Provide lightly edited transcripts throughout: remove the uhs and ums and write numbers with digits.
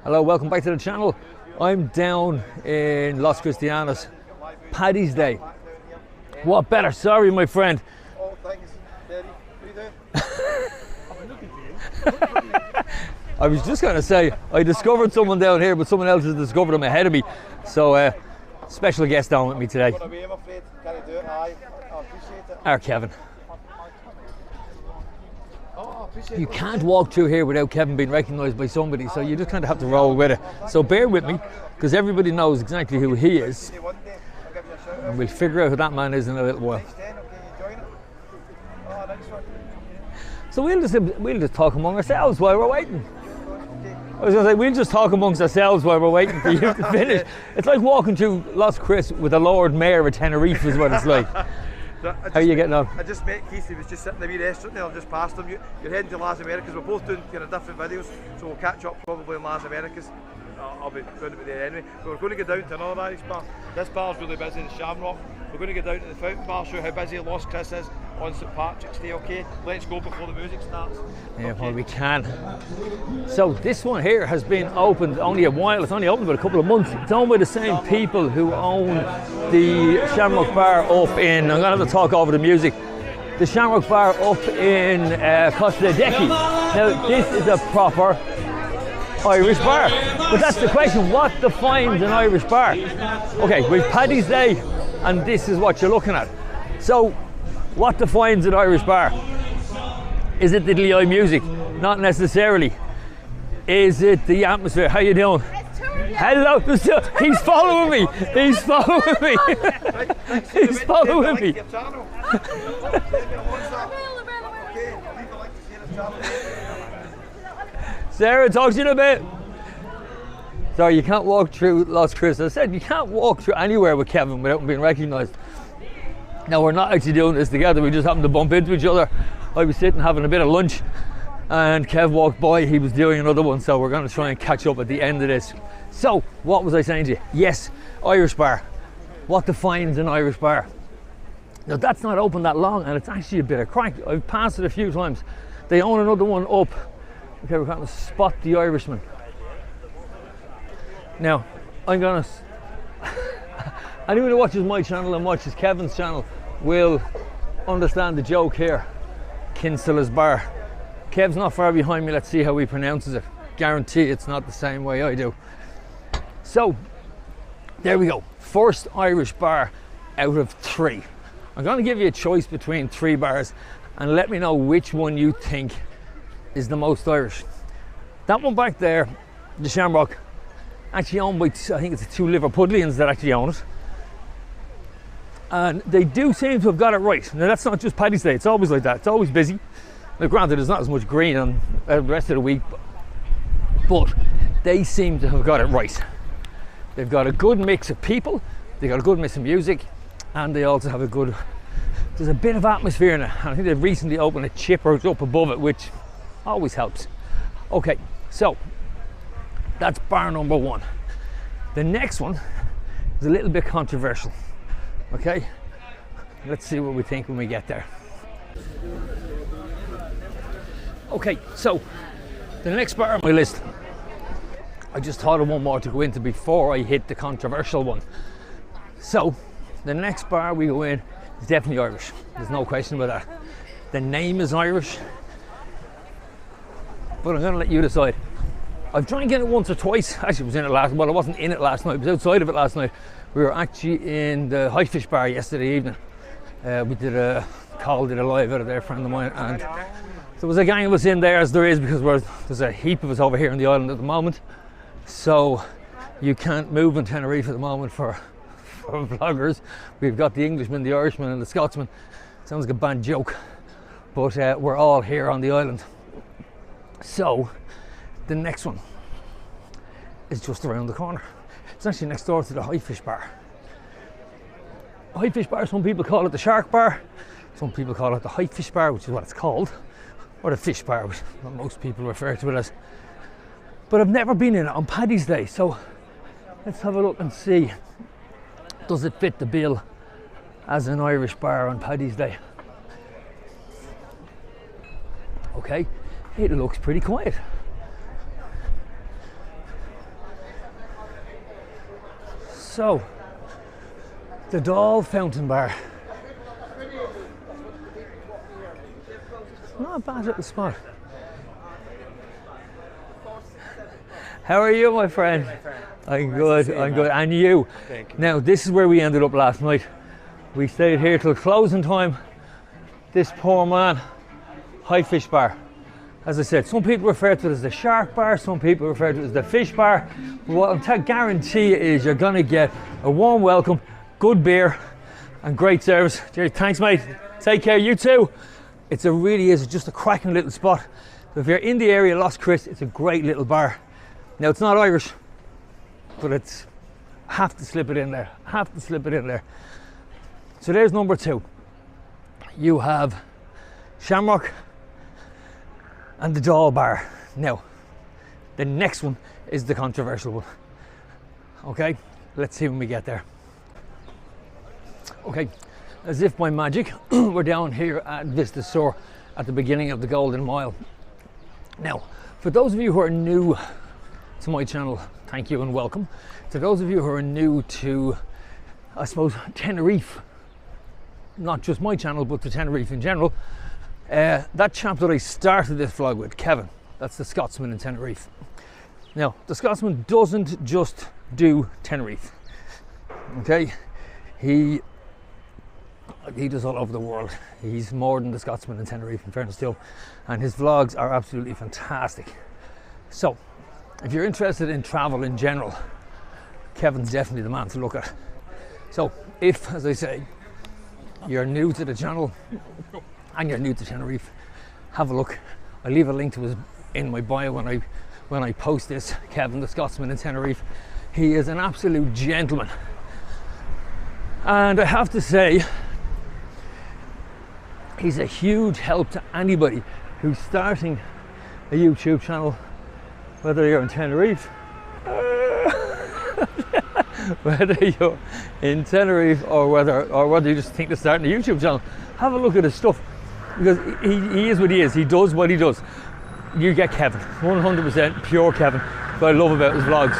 Hello, welcome back to the channel. I'm down in Los Cristianos, Paddy's Day. What better? Sorry, my friend. All things, Terry. What are you doing? I was just going to say, I discovered someone down here, but someone else has discovered him ahead of me. So, special guest down with me today. Got away, I'm afraid. Can I do it? Aye. I appreciate it. Our Kevin. I appreciate You it. can't walk through here without Kevin being recognised by somebody, so you just kind of have to roll with it. So bear with me, because everybody knows exactly who he is, One day, I'll give you a shout out. and we'll figure out who that man is in a little while. Next 10, okay, you join it? Oh, nice one. So we'll just talk among ourselves while we're waiting. Okay. I was going to say, we'll just talk amongst ourselves while we're waiting for you to finish. It's like walking through Los Cris with the Lord Mayor of Tenerife is what it's like. How are you getting on? I just met Keith, he was just sitting in a wee restaurant there, I've just passed him. You're heading to Las Americas, we're both doing kind of different videos, so we'll catch up probably in Las Americas. I'll be going to be there anyway. But we're going to go down to another Irish bar. This bar's really busy, the Shamrock. We're going to go down to the Fountain Bar, show how busy Los Cris is on St Patrick's Day, okay? Let's go before the music starts. Yeah, Okay. well, we can. So this one here has been opened only a while. It's only opened about a couple of months. It's owned by the same people who own the Shamrock Bar up in, I'm going to have to talk over the music, the Shamrock Bar up in Costa de Decky. Now, this is a proper Irish bar. But that's the question, what defines an Irish bar? Okay, we've Paddy's Day, and this is what you're looking at. So, what defines an Irish bar? Is it the live music? Not necessarily. Is it the atmosphere? How you doing? Hello, he's following me. He's following me. He's following me. Your channel. Okay, people like to see the channel. Sarah, talk to you in a bit. Sorry, you can't walk through Los Cris. I said you can't walk through anywhere with Kevin without being recognised. Now, we're not actually doing this together. We just happened to bump into each other. I was sitting having a bit of lunch and Kev walked by. He was doing another one, so we're going to try and catch up at the end of this. So, what was I saying to you? Yes, Irish bar. What defines an Irish bar? Now, that's not open that long, and it's actually a bit of crack. I've passed it a few times. They own another one up. Okay, we're going to spot the Irishman. Now, I'm going to... Anyone who watches my channel and watches Kevin's channel will understand the joke here. Kinsella's Bar. Kev's not far behind me. Let's see how he pronounces it. Guarantee it's not the same way I do. So, there we go. First Irish bar out of 3. I'm going to give you a choice between 3 bars and let me know which one you think is the most Irish. That one back there, the Shamrock, actually owned by, I think it's the 2 Liverpudlians that actually own it. And they do seem to have got it right. Now, that's not just Paddy's Day, it's always like that. It's always busy. Now, granted, there's not as much green on the rest of the week, but they seem to have got it right. They've got a good mix of people, they've got a good mix of music, and they also have a good, there's a bit of atmosphere in it. I think they've recently opened a Chippers up above it, which always helps. Okay, so that's bar number 1. The next one is a little bit controversial. Okay, let's see what we think when we get there. Okay, so the next bar on my list, I just thought of one more to go into before I hit the controversial one. So the next bar we go in is definitely Irish. There's no question about that. The name is Irish, but I'm going to let you decide. I've tried to get it once or twice. Actually, I was in it last. Well, I wasn't in it last night. I was outside of it last night. We were actually in the Highfish Bar yesterday evening. We did a live out of there, a friend of mine, and there was a gang of us in there, as there is, because there's a heap of us over here on the island at the moment. So you can't move in Tenerife at the moment for vloggers. We've got the Englishman, the Irishman, and the Scotsman. Sounds like a bad joke, but we're all here on the island. So the next one is just around the corner. It's actually next door to the Highfish Bar. Highfish Bar, some people call it the Shark Bar, some people call it the Highfish Bar, which is what it's called, or the Fish Bar, which what most people refer to it as. But I've never been in it on Paddy's Day, so let's have a look and see, does it fit the bill as an Irish bar on Paddy's Day? Okay, it looks pretty quiet. So, the Doll Fountain Bar. Not a bad little spot. How are you, my friend? I'm good, I'm good. And you? Now, this is where we ended up last night. We stayed here till closing time. This poor man, High Fish Bar. As I said, some people refer to it as the Shark Bar, some people refer to it as the Fish Bar. But what I guarantee you is you're gonna get a warm welcome, good beer, and great service. Jerry, thanks mate. Take care, you too. It really is just a cracking little spot. So if you're in the area, Lost Chris, it's a great little bar. Now it's not Irish, but it's, have to slip it in there, have to slip it in there. So there's number 2. You have Shamrock and the Doll Bar. Now, the next one is the controversial one. Okay, let's see when we get there. Okay, as if by magic, we're down here at Vista Store at the beginning of the Golden Mile. Now, for those of you who are new to my channel, thank you and welcome. To those of you who are new to, I suppose, Tenerife, not just my channel, but to Tenerife in general, that chap that I started this vlog with, Kevin, that's the Scotsman in Tenerife. Now, the Scotsman doesn't just do Tenerife, okay? He does all over the world. He's more than the Scotsman in Tenerife, in fairness to him, and his vlogs are absolutely fantastic. So, if you're interested in travel in general, Kevin's definitely the man to look at. So, if, as I say, you're new to the channel and you're new to Tenerife, have a look. I'll leave a link to his in my bio when I post this. Kevin, the Scotsman in Tenerife. He is an absolute gentleman, and I have to say, he's a huge help to anybody who's starting a YouTube channel, whether you're in Tenerife, whether you're in Tenerife or whether you just think of starting a YouTube channel. Have a look at his stuff, because he is what he is. He does what he does. You get Kevin, 100% pure Kevin. What I love about his vlogs.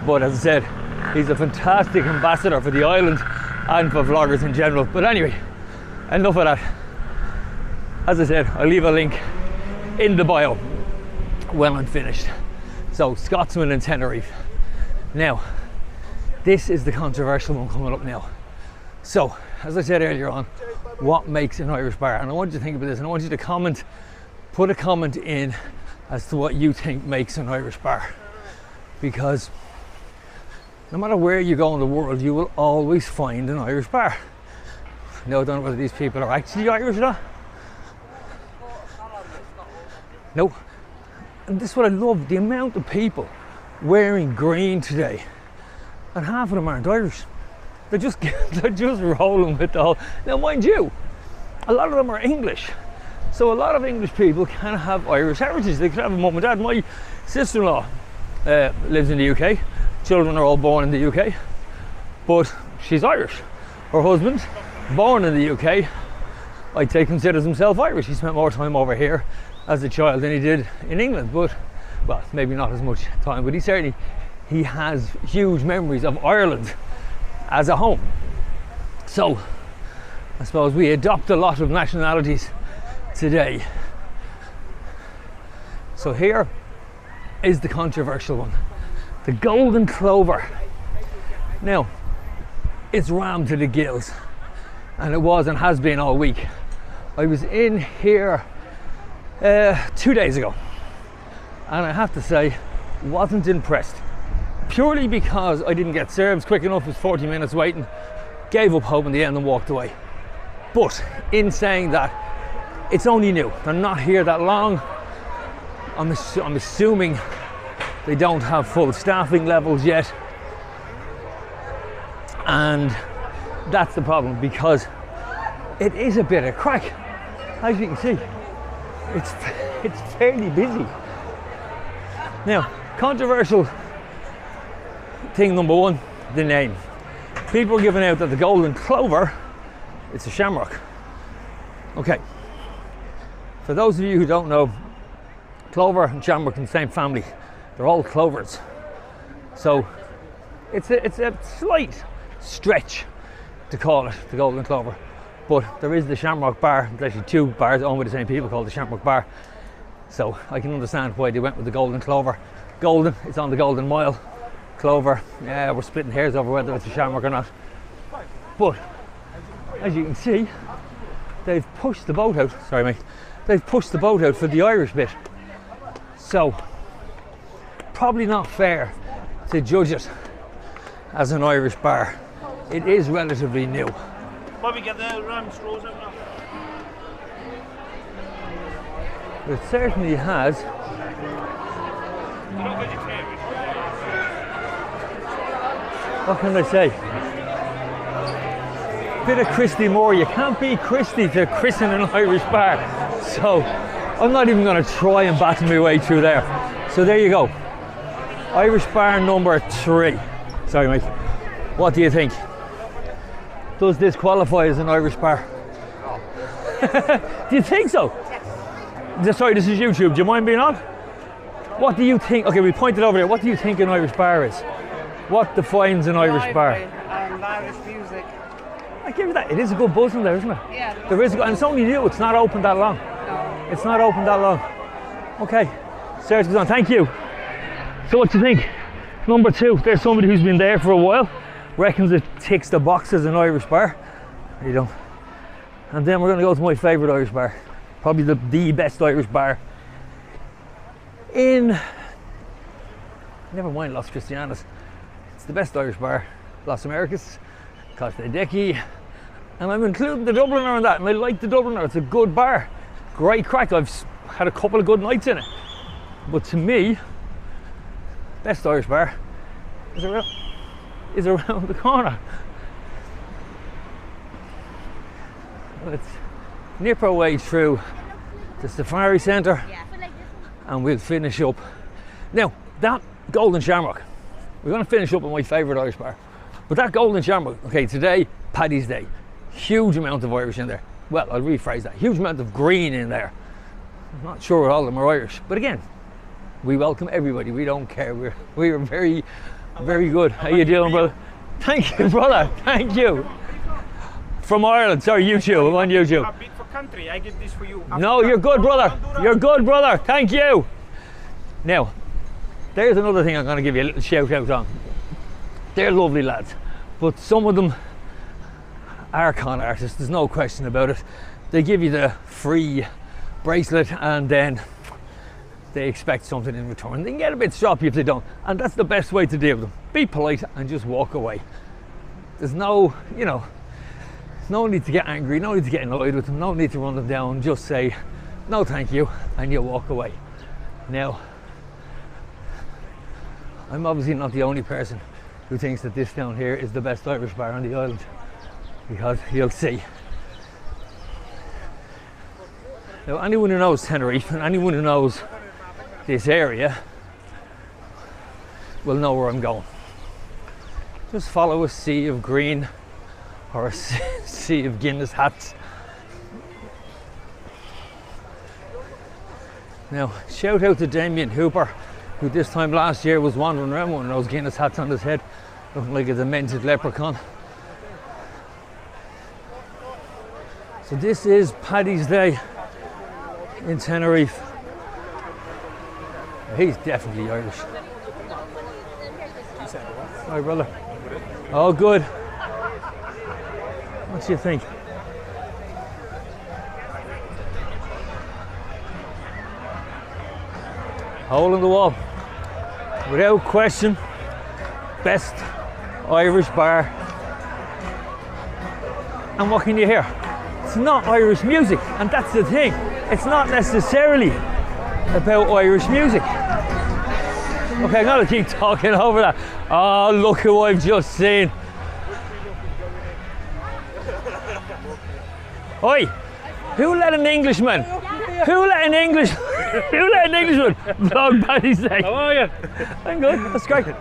But as I said, he's a fantastic ambassador for the island and for vloggers in general. But anyway, enough of that. As I said, I'll leave a link in the bio when I'm finished. So, Scotsman in Tenerife. Now, this is the controversial one coming up now. So, as I said earlier on, what makes an Irish bar? And I want you to think about this, and I want you to comment, put a comment in as to what you think makes an Irish bar. Because no matter where you go in the world, you will always find an Irish bar. Now, I don't know whether these people are actually Irish or not. No. And this is what I love, the amount of people wearing green today, and half of them aren't Irish. They're just rolling with the whole. Now, mind you, a lot of them are English. So a lot of English people can have Irish heritage. They could have a mum and dad. My sister-in-law lives in the UK. Children are all born in the UK, but she's Irish. Her husband, born in the UK, I'd say considers himself Irish. He spent more time over here as a child than he did in England, but, well, maybe not as much time, but he has huge memories of Ireland as a home. So, I suppose we adopt a lot of nationalities today. So here is the controversial one, the Golden Clover. Now, it's rammed to the gills, and it was and has been all week. I was in here 2 days ago, and I have to say, wasn't impressed. Purely because I didn't get served quick enough. It was 40 minutes waiting. Gave up hope in the end and walked away. But in saying that, it's only new. They're not here that long. I'm assuming they don't have full staffing levels yet. And that's the problem, because it is a bit of crack. As you can see, it's fairly busy. Now, controversial thing number one, the name. People are giving out that the Golden Clover, it's a shamrock. Okay, for those of you who don't know, clover and shamrock in the same family. They're all clovers. So It's a slight stretch to call it the Golden Clover, but there is the Shamrock Bar. There's actually two bars owned by the same people called the Shamrock Bar, so I can understand why they went with the Golden Clover. Golden, it's on the Golden Mile. Clover, yeah, we're splitting hairs over whether it's a Shamrock or not, but as you can see, they've pushed the boat out. Sorry, mate. They've pushed the boat out for the Irish bit, so probably not fair to judge it as an Irish bar. It is relatively new. Bobby, get the ram straws out now. It certainly has. You're not vegetarian. What can I say? Bit of Christy Moore. You can't beat Christy to christen an Irish bar. So I'm not even going to try and battle my way through there. So there you go. Irish bar number 3. Sorry, mate. What do you think? Does this qualify as an Irish bar? Do you think so? Yes. Sorry, this is YouTube. Do you mind being on? What do you think? Okay, we pointed over there. What do you think an Irish bar is? What defines an Irish bar? And Irish music. I give you that. It is a good buzz in there, isn't it? Yeah. There is, and it's only new. It's not open that long. No. It's not open that long. Okay, Sarah goes on. Thank you. So what do you think? Number 2. There's somebody who's been there for a while. Reckons it ticks the box as an Irish bar. You don't. And then we're going to go to my favourite Irish bar. Probably the best Irish bar in. Never mind Los Cristianos. It's the best Irish bar. Los Americas, Costa Decky, and I'm including the Dubliner in that. And I like the Dubliner. It's a good bar. Great crack. I've had a couple of good nights in it. But to me, best Irish bar is around the corner. Let's nip our way through the Safari Centre and we'll finish up. Now, that Golden Shamrock, we're going to finish up with my favourite Irish bar. But that Golden Shamrock, okay, today, Paddy's Day, huge amount of Irish in there. Well, I'll rephrase that, huge amount of green in there. I'm not sure all of them are Irish, but again, we welcome everybody. We don't care. We're very, very good. How you doing, brother? Thank you, brother. Thank you. From Ireland. Sorry, YouTube. I'm on YouTube. A bit for country. I get this for you. No, you're good, brother. You're good, brother. Thank you. Now, there's another thing I'm going to give you a little shout out on. They're lovely lads, but some of them are con artists. There's no question about it. They give you the free bracelet and then they expect something in return. They can get a bit stroppy if they don't, and that's the best way to deal with them. Be polite and just walk away. There's no, no need to get angry, no need to get annoyed with them, no need to run them down. Just say no thank you and you walk away. Now, I'm obviously not the only person who thinks that this down here is the best Irish bar on the island, because you'll see. Now, anyone who knows Tenerife and anyone who knows this area will know where I'm going. Just follow a sea of green or a sea of Guinness hats. Now, shout out to Damien Hooper, who this time last year was wandering around with one of those Guinness hats on his head, looking like a demented leprechaun. So this is Paddy's Day in Tenerife. He's definitely Irish. Hi, brother. Oh, good. What do you think? Hole in the wall. Without question, best Irish bar. And what can you hear? It's not Irish music, and that's the thing. It's not necessarily about Irish music. Okay, I'm gonna keep talking over that. Oh, look who I've just seen. Oi, who let an Englishman? Who let an Englishman vlog Paddy's Day? How are you? I'm good, that's great. You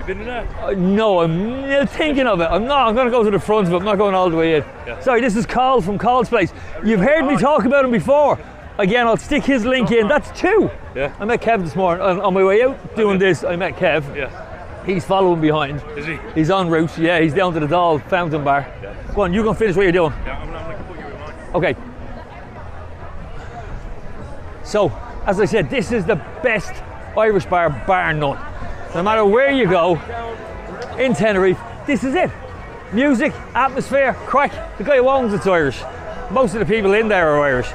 been in there? No, I'm thinking of it. I'm going to go to the front of it. I'm not going all the way in. Yeah. Sorry, this is Carl from Carl's place. You've heard me talk about him before. Again, I'll stick his link in. That's 2. Yeah. I met Kev this morning on my way out doing this. I met Kev. Yeah. He's following behind. Is he? He's en route. Yeah, he's down to the Doll Fountain Bar. Yeah. Go on, you can finish what you're doing. Yeah, I'm going to put you in mine. Okay. So, as I said, this is the best Irish bar, bar none. No matter where you go in Tenerife, this is it. Music, atmosphere, crack. The guy who owns it's Irish. Most of the people in there are Irish.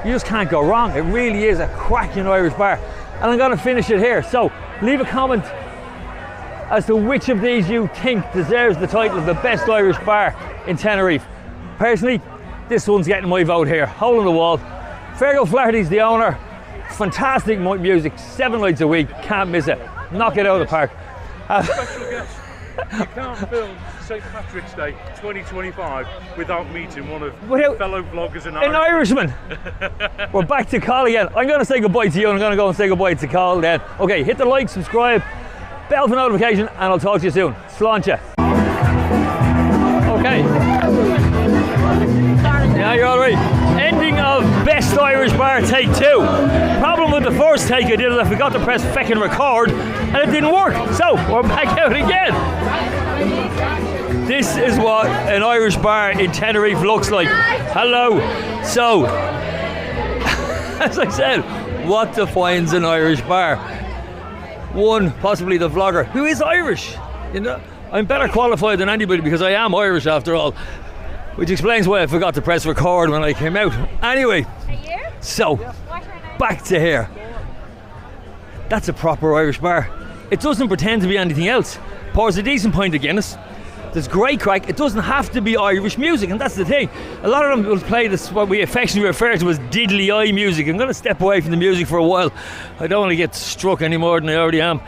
You just can't go wrong. It really is a cracking Irish bar. And I'm going to finish it here. So, leave a comment as to which of these you think deserves the title of the best Irish bar in Tenerife. Personally, this one's getting my vote here. Hole in the wall. Fergal Flaherty's the owner. Fantastic music, 7 nights a week. Can't miss it. Knock it out of the park. Special guest. You can't film St. Patrick's Day 2025 without meeting one of fellow vloggers and an Irishman. We're back to Carl again. I'm going to say goodbye to you and I'm going to go and say goodbye to Carl then. Okay, hit the like, subscribe, bell for notification, and I'll talk to you soon. Sláinte. Okay. Yeah, you're all right. Ending of Best Irish Bar Take 2. Problem with the first take I did is I forgot to press feckin' record and it didn't work. So, we're back out again. This is what an Irish bar in Tenerife looks like. Hello. So, as I said, what defines an Irish bar? One, possibly the vlogger, who is Irish. You know, I'm better qualified than anybody because I am Irish after all. Which explains why I forgot to press record when I came out. Anyway, so, back to here. That's a proper Irish bar. It doesn't pretend to be anything else. Pours a decent pint of Guinness. There's great crack. It doesn't have to be Irish music, and that's the thing. A lot of them will play this, what we affectionately refer to as diddly eye music. I'm going to step away from the music for a while. I don't want to get struck any more than I already am.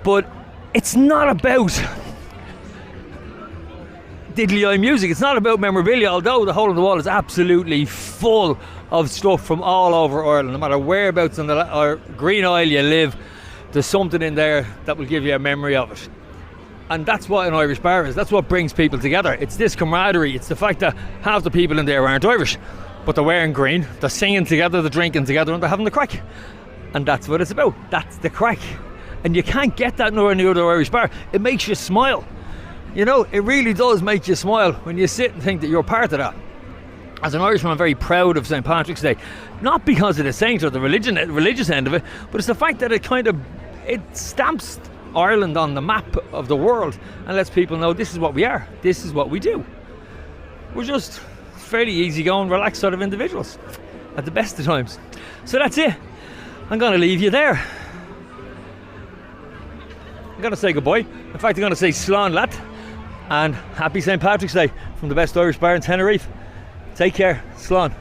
But it's not about diddly eye music. It's not about memorabilia, although the Hole in the Wall is absolutely full of stuff from all over Ireland. No matter whereabouts on the or Green Isle you live, there's something in there that will give you a memory of it. And that's what an Irish bar is. That's what brings people together. It's this camaraderie. It's the fact that half the people in there aren't Irish, but they're wearing green, they're singing together, they're drinking together, and they're having the crack. And that's what it's about. That's the crack. And you can't get that in any other Irish bar. It makes you smile. You know, it really does make you smile when you sit and think that you're part of that. As an Irishman, I'm very proud of St. Patrick's Day. Not because of the saint or the religious end of it, but it's the fact that it stamps Ireland on the map of the world and lets people know this is what we are, this is what we do. We're just fairly easygoing, relaxed sort of individuals at the best of times. So that's it. I'm going to leave you there. I'm going to say goodbye. In fact, I'm going to say Slán Leat and happy St. Patrick's Day from the best Irish bar in Tenerife. Take care. Slán.